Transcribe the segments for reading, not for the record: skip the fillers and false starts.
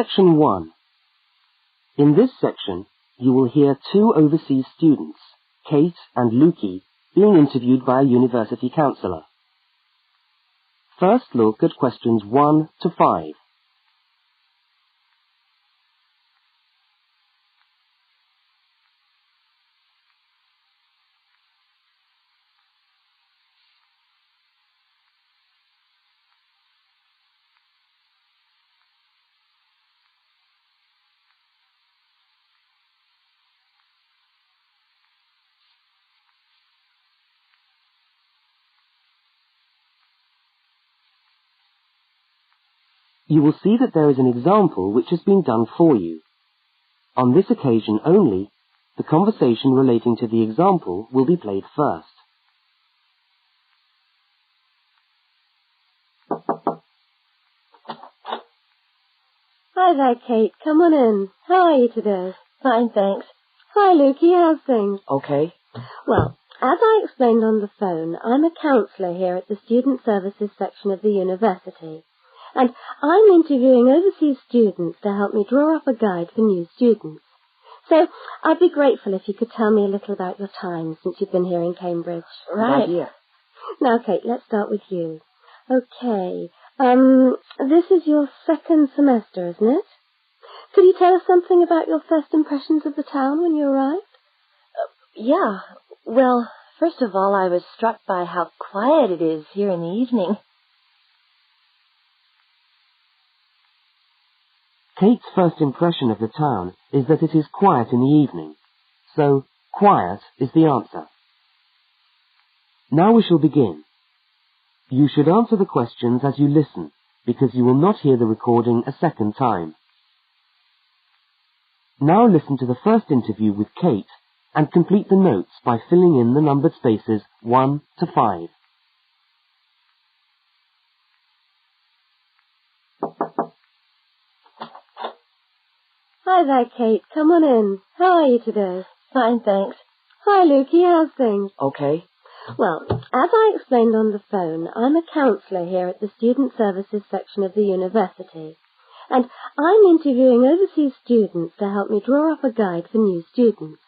Section 1. In this section, you will hear two overseas students, Kate and Lukey, being interviewed by a university counsellor. First look at questions 1 to 5. You will see that there is an example which has been done for you. On this occasion only, the conversation relating to the example will be played first. Hi there, Kate. Come on in. How are you today? Fine, thanks. Hi, Lukey. How's things? Okay. Well, as I explained on the phone, I'm a counsellor here at the Student Services section of the university. And I'm interviewing overseas students to help me draw up a guide for new students. So I'd be grateful if you could tell me a little about your time since you've been here in Cambridge. Right. Good idea. Now, Kate, let's start with you. Okay. This is your second semester, isn't it? Could you tell us something about your first impressions of the town when you arrived? Yeah. Well, first of all, I was struck by how quiet it is here in the evening. Kate's first impression of the town is that it is quiet in the evening, so quiet is the answer. Now we shall begin. You should answer the questions as you listen, because you will not hear the recording a second time. Now listen to the first interview with Kate and complete the notes by filling in the numbered spaces 1 to 5. Hi there, Kate. Come on in. How are you today? Fine, thanks. Hi, Lukey. How's things? Okay. Well, as I explained on the phone, I'm a counsellor here at the Student Services section of the university. And I'm interviewing overseas students to help me draw up a guide for new students.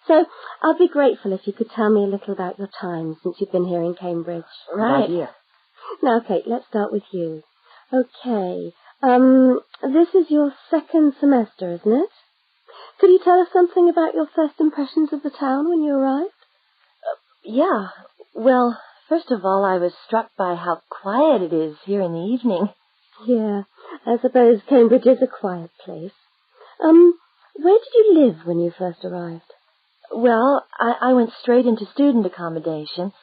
So I'd be grateful if you could tell me a little about your time since you've been here in Cambridge. Right. Good idea. Now, Kate, let's start with you. Okay. This is your second semester, isn't it? Could you tell us something about your first impressions of the town when you arrived? Yeah. Well, first of all, I was struck by how quiet it is here in the evening. Yeah, I suppose Cambridge is a quiet place. Where did you live when you first arrived? Well, I went straight into student accommodation.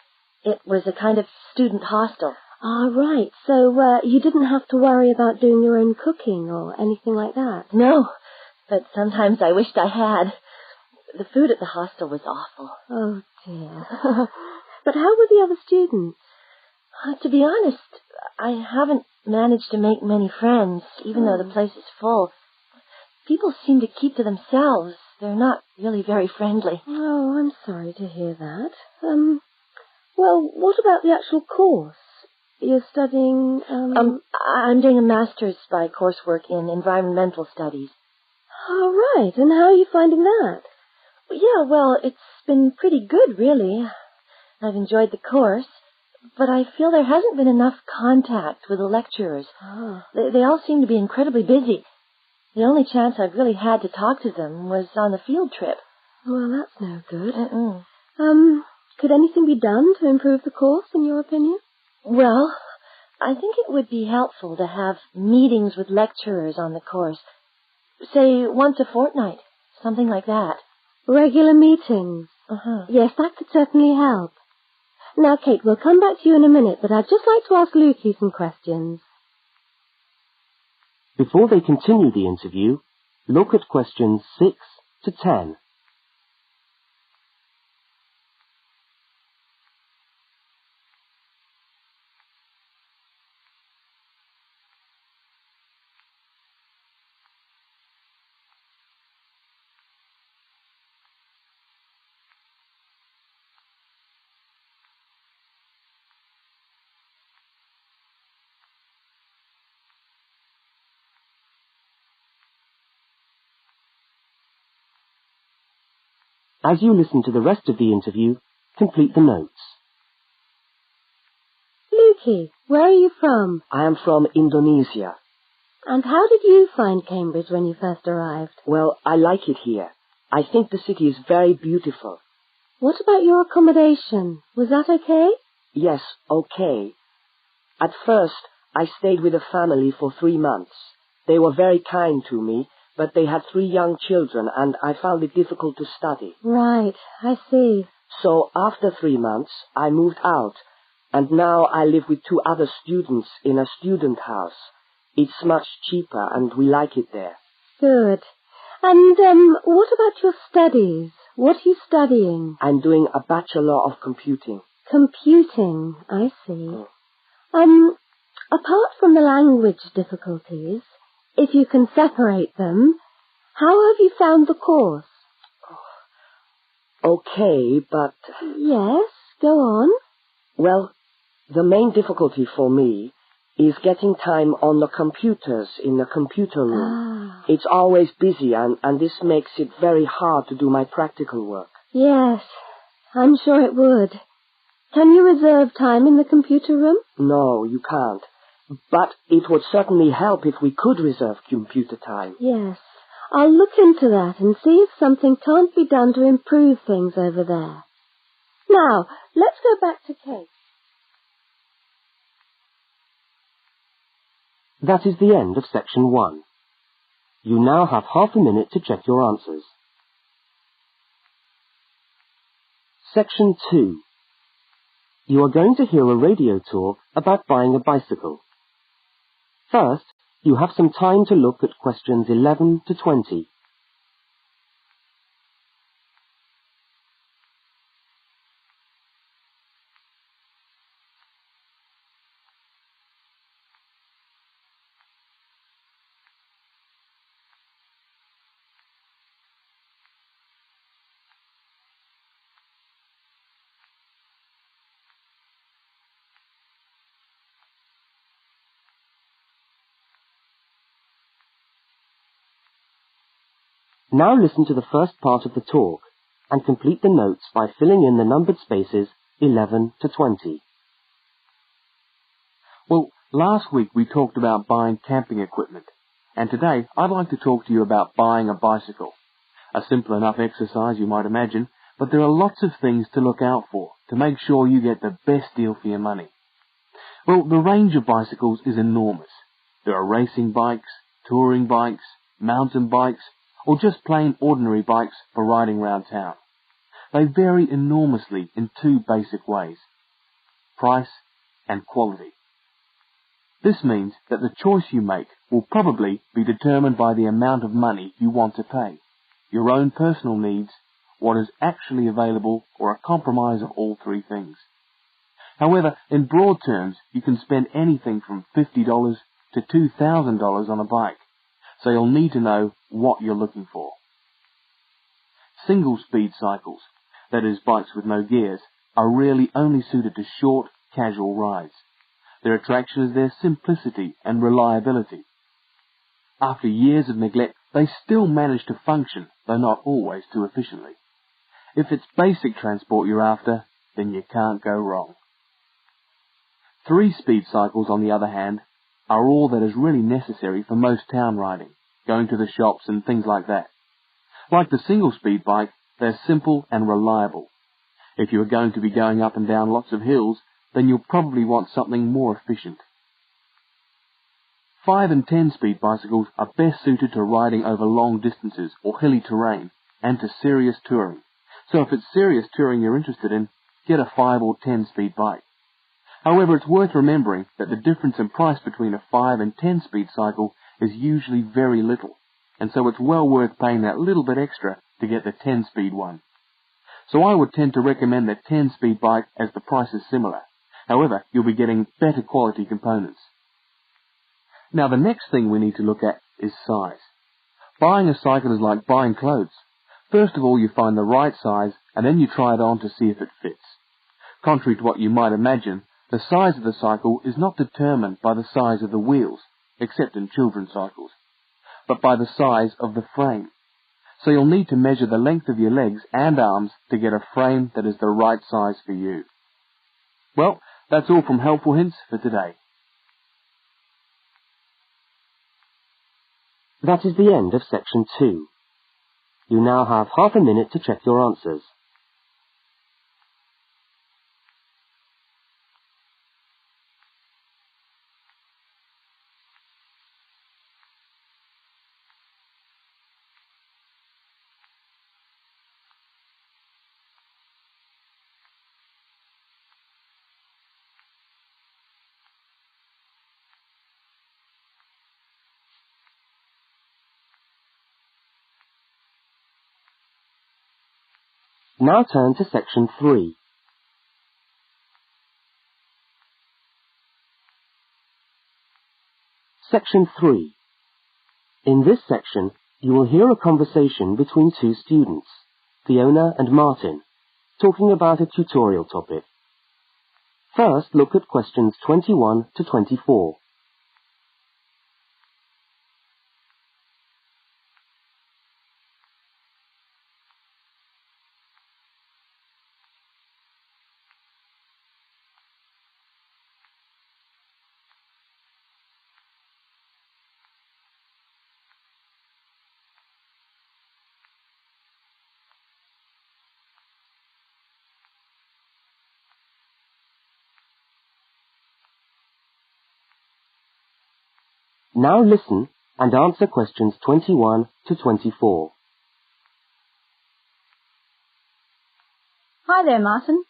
It was a kind of student hostel. Ah, right. So, you didn't have to worry about doing your own cooking or anything like that? No, but sometimes I wished I had. The food at the hostel was awful. Oh, dear. But how were the other students? To be honest, I haven't managed to make many friends, even though the place is full. People seem to keep to themselves. They're not really very friendly. Oh, I'm sorry to hear that. Well, what about the actual course? You're studying, I'm doing a master's by coursework in environmental studies. Oh, right. And how are you finding that? Yeah, well, it's been pretty good, really. I've enjoyed the course, but I feel there hasn't been enough contact with the lecturers. Oh. They all seem to be incredibly busy. The only chance I've really had to talk to them was on the field trip. Well, that's no good. Mm-mm. Could anything be done to improve the course, in your opinion? Well, I think it would be helpful to have meetings with lecturers on the course. Say, once a fortnight, something like that. Regular meetings. Uh-huh. Yes, that could certainly help. Now, Kate, we'll come back to you in a minute, but I'd just like to ask Lukey some questions. Before they continue the interview, look at questions 6 to 10. As you listen to the rest of the interview, complete the notes. Lukey, where are you from? I am from Indonesia. And how did you find Cambridge when you first arrived? Well, I like it here. I think the city is very beautiful. What about your accommodation? Was that okay? Yes, okay. At first, I stayed with a family for 3 months. They were very kind to me, but they had 3 young children and I found it difficult to study. Right, I see. So after 3 months, I moved out, and now I live with 2 other students in a student house. It's much cheaper and we like it there. Good. And what about your studies? What are you studying? I'm doing a Bachelor of Computing. Computing, I see. Apart from the language difficulties, if you can separate them, how have you found the course? Okay, but... Yes, go on. Well, the main difficulty for me is getting time on the computers in the computer room. It's always busy, and this makes it very hard to do my practical work. Yes, I'm sure it would. Can you reserve time in the computer room? No, you can't. But it would certainly help if we could reserve computer time. Yes, I'll look into that and see if something can't be done to improve things over there. Now, let's go back to Kate. That is the end of section 1. You now have half a minute to check your answers. Section 2. You are going to hear a radio talk about buying a bicycle. First, you have some time to look at questions 11 to 20. Now listen to the first part of the talk and complete the notes by filling in the numbered spaces 11 to 20. Well, last week we talked about buying camping equipment, and today I'd like to talk to you about buying a bicycle. A simple enough exercise, you might imagine, but there are lots of things to look out for to make sure you get the best deal for your money. Well, the range of bicycles is enormous. There are racing bikes, touring bikes, mountain bikes, or just plain ordinary bikes for riding round town. They vary enormously in 2 basic ways: price and quality. This means that the choice you make will probably be determined by the amount of money you want to pay, your own personal needs, what is actually available, or a compromise of all 3 things. However, in broad terms, you can spend anything from $50 to $2,000 on a bike, so you'll need to know what you're looking for. Single-speed cycles, that is bikes with no gears, are really only suited to short, casual rides. Their attraction is their simplicity and reliability. After years of neglect, they still manage to function, though not always too efficiently. If it's basic transport you're after, then you can't go wrong. 3-speed cycles, on the other hand, are all that is really necessary for most town riding, going to the shops and things like that. Like the single-speed bike, they're simple and reliable. If you are going to be going up and down lots of hills, then you'll probably want something more efficient. 5 and 10-speed bicycles are best suited to riding over long distances or hilly terrain and to serious touring. So if it's serious touring you're interested in, get a 5 or 10-speed bike. However, it's worth remembering that the difference in price between a 5 and 10-speed cycle is usually very little, and so it's well worth paying that little bit extra to get the 10-speed one. So I would tend to recommend the 10-speed bike as the price is similar. However, you'll be getting better quality components. Now the next thing we need to look at is size. Buying a cycle is like buying clothes. First of all, you find the right size, and then you try it on to see if it fits. Contrary to what you might imagine, the size of the cycle is not determined by the size of the wheels, except in children's cycles, but by the size of the frame. so you'll need to measure the length of your legs and arms to get a frame that is the right size for you. Well, that's all from Helpful Hints for today. That is the end of section 2. You now have half a minute to check your answers. Now turn to section 3. Section 3. In this section, you will hear a conversation between two students, Fiona and Martin, talking about a tutorial topic. First, look at questions 21 to 24. Now listen and answer questions 21 to 24. Hi there, Martin.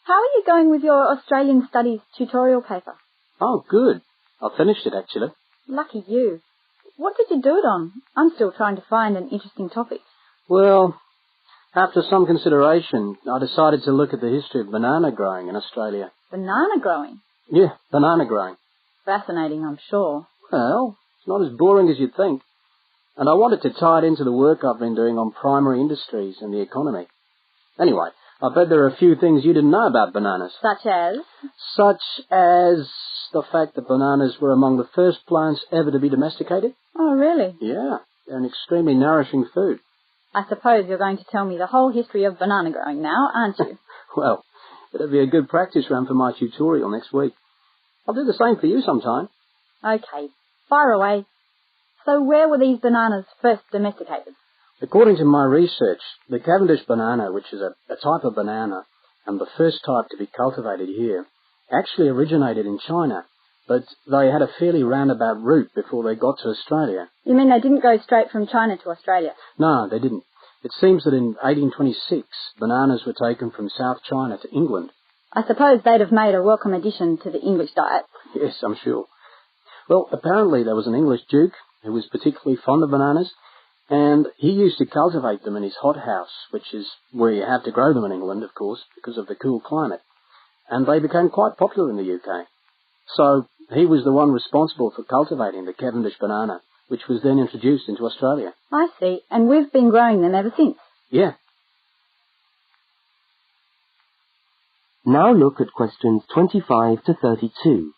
How are you going with your Australian Studies tutorial paper? Oh, good. I finished it, actually. Lucky you. What did you do it on? I'm still trying to find an interesting topic. Well, after some consideration, I decided to look at the history of banana growing in Australia. Banana growing? Yeah, banana growing. Fascinating, I'm sure. Well, it's not as boring as you'd think. And I wanted to tie it into the work I've been doing on primary industries and the economy. Anyway, I bet there are a few things you didn't know about bananas. Such as? Such as the fact that bananas were among the first plants ever to be domesticated. Oh, really? Yeah, they're an extremely nourishing food. I suppose you're going to tell me the whole history of banana growing now, aren't you? Well, it'll be a good practice run for my tutorial next week. I'll do the same for you sometime. Okay, fire away. So where were these bananas first domesticated? According to my research, the Cavendish banana, which is a type of banana, and the first type to be cultivated here, actually originated in China, but they had a fairly roundabout route before they got to Australia. You mean they didn't go straight from China to Australia? No, they didn't. It seems that in 1826, bananas were taken from South China to England. I suppose they'd have made a welcome addition to the English diet. Yes, I'm sure. Well, apparently there was an English duke who was particularly fond of bananas, and he used to cultivate them in his hothouse, which is where you have to grow them in England, of course, because of the cool climate. And they became quite popular in the UK. So he was the one responsible for cultivating the Cavendish banana, which was then introduced into Australia. I see, and we've been growing them ever since. Yeah. Now look at questions 25 to 32.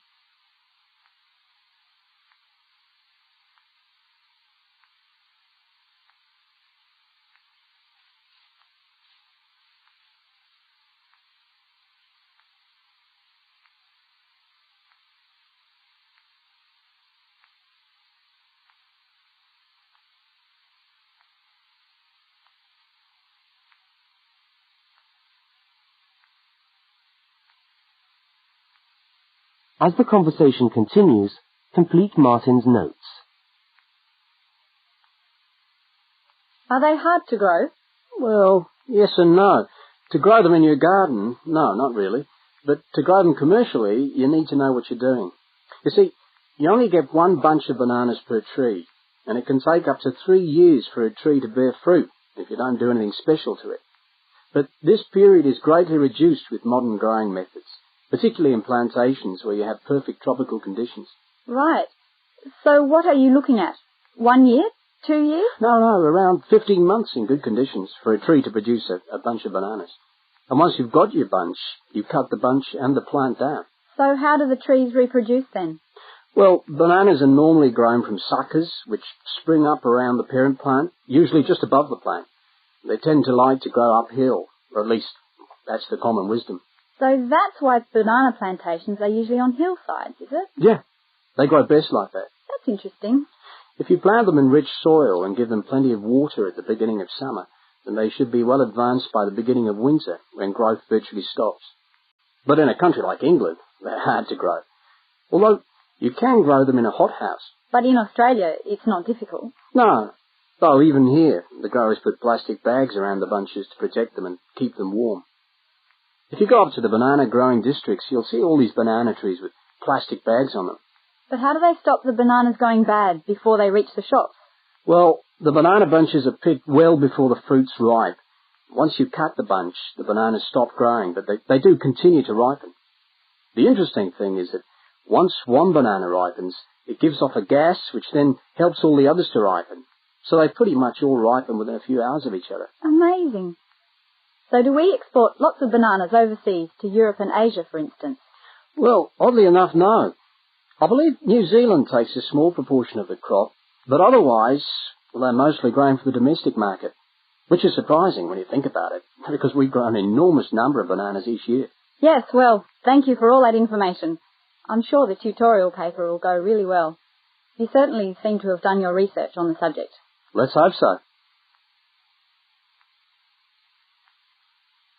As the conversation continues, complete Martin's notes. Are they hard to grow? Well, yes and no. To grow them in your garden, no, not really. But to grow them commercially, you need to know what you're doing. You see, you only get one bunch of bananas per tree, and it can take up to 3 years for a tree to bear fruit if you don't do anything special to it. But this period is greatly reduced with modern growing methods, particularly in plantations where you have perfect tropical conditions. Right. So what are you looking at? 1 year? 2 years? No, around 15 months in good conditions for a tree to produce a bunch of bananas. And once you've got your bunch, you cut the bunch and the plant down. So how do the trees reproduce then? Well, bananas are normally grown from suckers, which spring up around the parent plant, usually just above the plant. They tend to like to grow uphill, or at least that's the common wisdom. So that's why banana plantations are usually on hillsides, is it? Yeah, they grow best like that. That's interesting. If you plant them in rich soil and give them plenty of water at the beginning of summer, then they should be well advanced by the beginning of winter, when growth virtually stops. But in a country like England, they're hard to grow. Although you can grow them in a hothouse. But in Australia, it's not difficult. No, though even here, the growers put plastic bags around the bunches to protect them and keep them warm. If you go up to the banana growing districts, you'll see all these banana trees with plastic bags on them. But how do they stop the bananas going bad before they reach the shops? Well, the banana bunches are picked well before the fruit's ripe. Once you cut the bunch, the bananas stop growing, but they do continue to ripen. The interesting thing is that once one banana ripens, it gives off a gas which then helps all the others to ripen. So they pretty much all ripen within a few hours of each other. Amazing. So do we export lots of bananas overseas to Europe and Asia, for instance? Well, oddly enough, no. I believe New Zealand takes a small proportion of the crop, but otherwise, well, they're mostly grown for the domestic market, which is surprising when you think about it, because we grow an enormous number of bananas each year. Yes, well, thank you for all that information. I'm sure the tutorial paper will go really well. You certainly seem to have done your research on the subject. Let's hope so.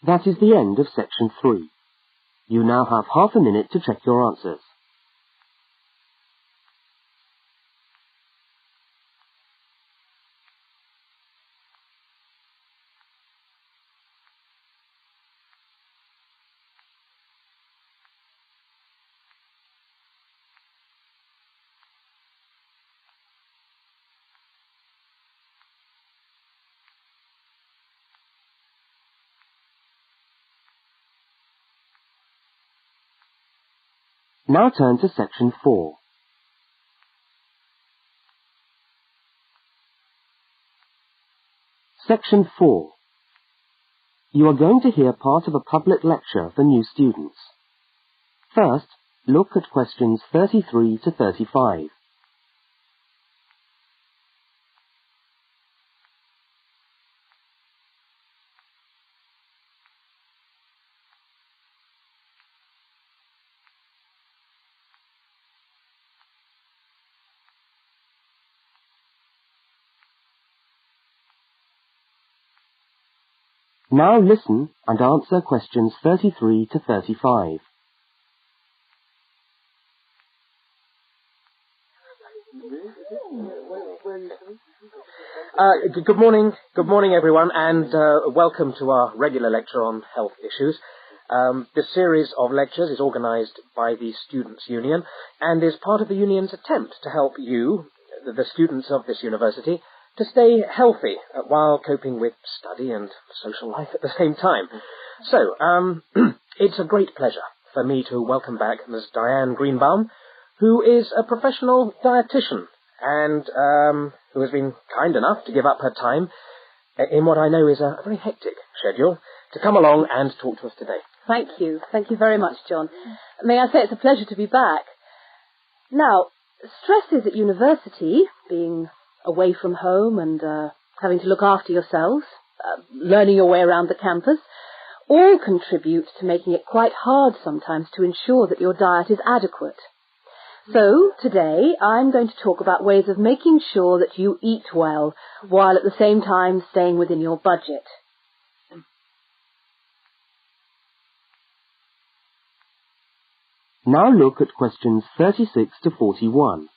That is the end of section 3. You now have half a minute to check your answers. Now turn to section 4. Section 4. You are going to hear part of a public lecture for new students. First, look at questions 33 to 35. Now listen and answer questions 33 to 35. Good morning everyone, and welcome to our regular lecture on health issues. This series of lectures is organised by the Students' Union and is part of the Union's attempt to help you, the students of this university, to stay healthy while coping with study and social life at the same time. So, it's a great pleasure for me to welcome back Ms. Diane Greenbaum, who is a professional dietitian and who has been kind enough to give up her time in what I know is a very hectic schedule to come along and talk to us today. Thank you. Thank you very much, John. May I say it's a pleasure to be back. Now, stresses at university, being away from home and having to look after yourselves, learning your way around the campus, all contribute to making it quite hard sometimes to ensure that your diet is adequate. So, today, I'm going to talk about ways of making sure that you eat well, while at the same time staying within your budget. Now look at questions 36 to 41.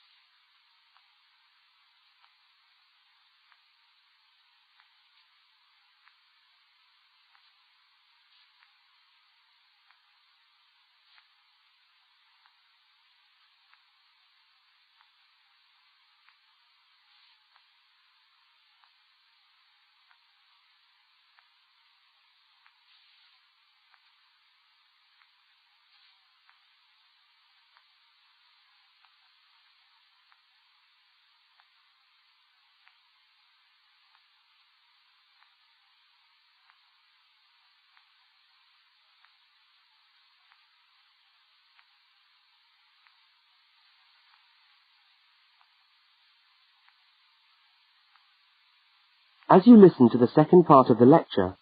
As you listen to the second part of the lecture,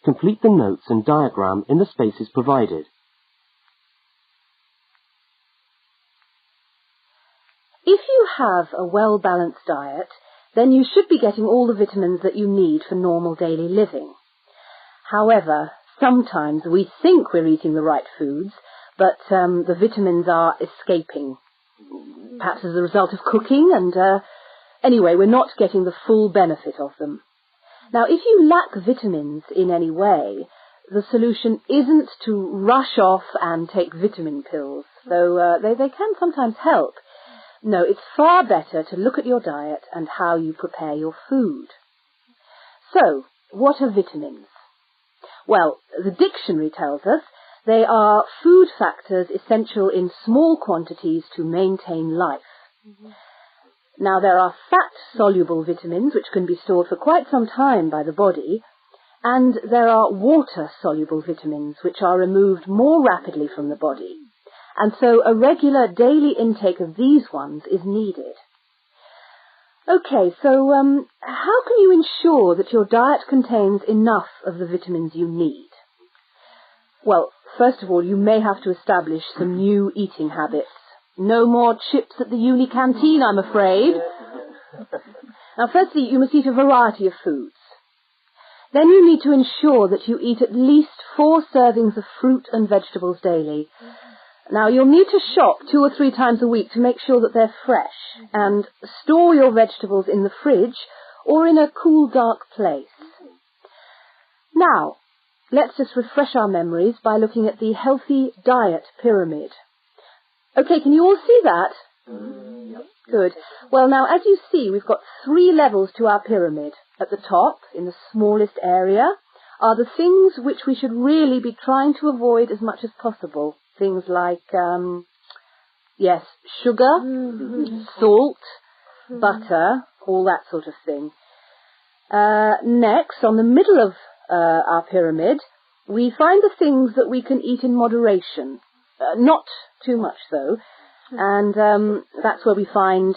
complete the notes and diagram in the spaces provided. If you have a well-balanced diet, then you should be getting all the vitamins that you need for normal daily living. However, sometimes we think we're eating the right foods, but the vitamins are escaping, perhaps as a result of cooking, and anyway, we're not getting the full benefit of them. Now, if you lack vitamins in any way, the solution isn't to rush off and take vitamin pills, though they can sometimes help. No, it's far better to look at your diet and how you prepare your food. So, what are vitamins? Well, the dictionary tells us they are food factors essential in small quantities to maintain life. Now, there are fat-soluble vitamins which can be stored for quite some time by the body, and there are water-soluble vitamins which are removed more rapidly from the body. And so a regular daily intake of these ones is needed. Okay, so how can you ensure that your diet contains enough of the vitamins you need? Well, first of all, you may have to establish some new eating habits. No more chips at the uni canteen, I'm afraid. Now, firstly, you must eat a variety of foods. Then you need to ensure that you eat at least 4 servings of fruit and vegetables daily. Now, you'll need to shop 2 or 3 times a week to make sure that they're fresh, and store your vegetables in the fridge or in a cool, dark place. Now, let's just refresh our memories by looking at the healthy diet pyramid. Okay, can you all see that? Yep. Good. Well, now, as you see, we've got 3 levels to our pyramid. At the top, in the smallest area, are the things which we should really be trying to avoid as much as possible. Things like, sugar, salt, butter, all that sort of thing. Next, on the middle of our pyramid, we find the things that we can eat in moderation. Not too much, though. And that's where we find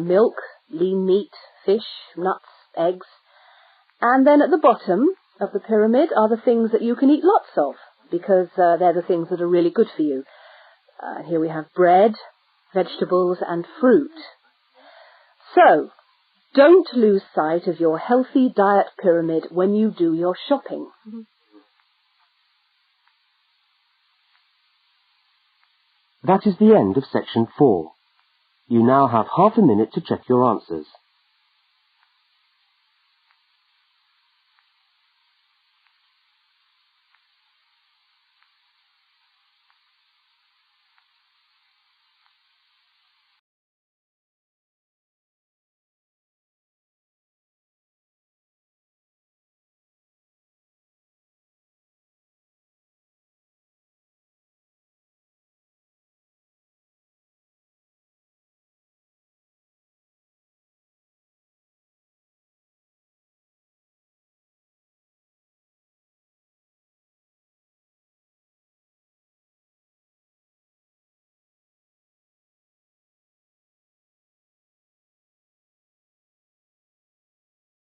milk, lean meat, fish, nuts, eggs. And then at the bottom of the pyramid are the things that you can eat lots of, because they're the things that are really good for you. Here we have bread, vegetables, and fruit. So, don't lose sight of your healthy diet pyramid when you do your shopping. That is the end of section 4. You now have half a minute to check your answers.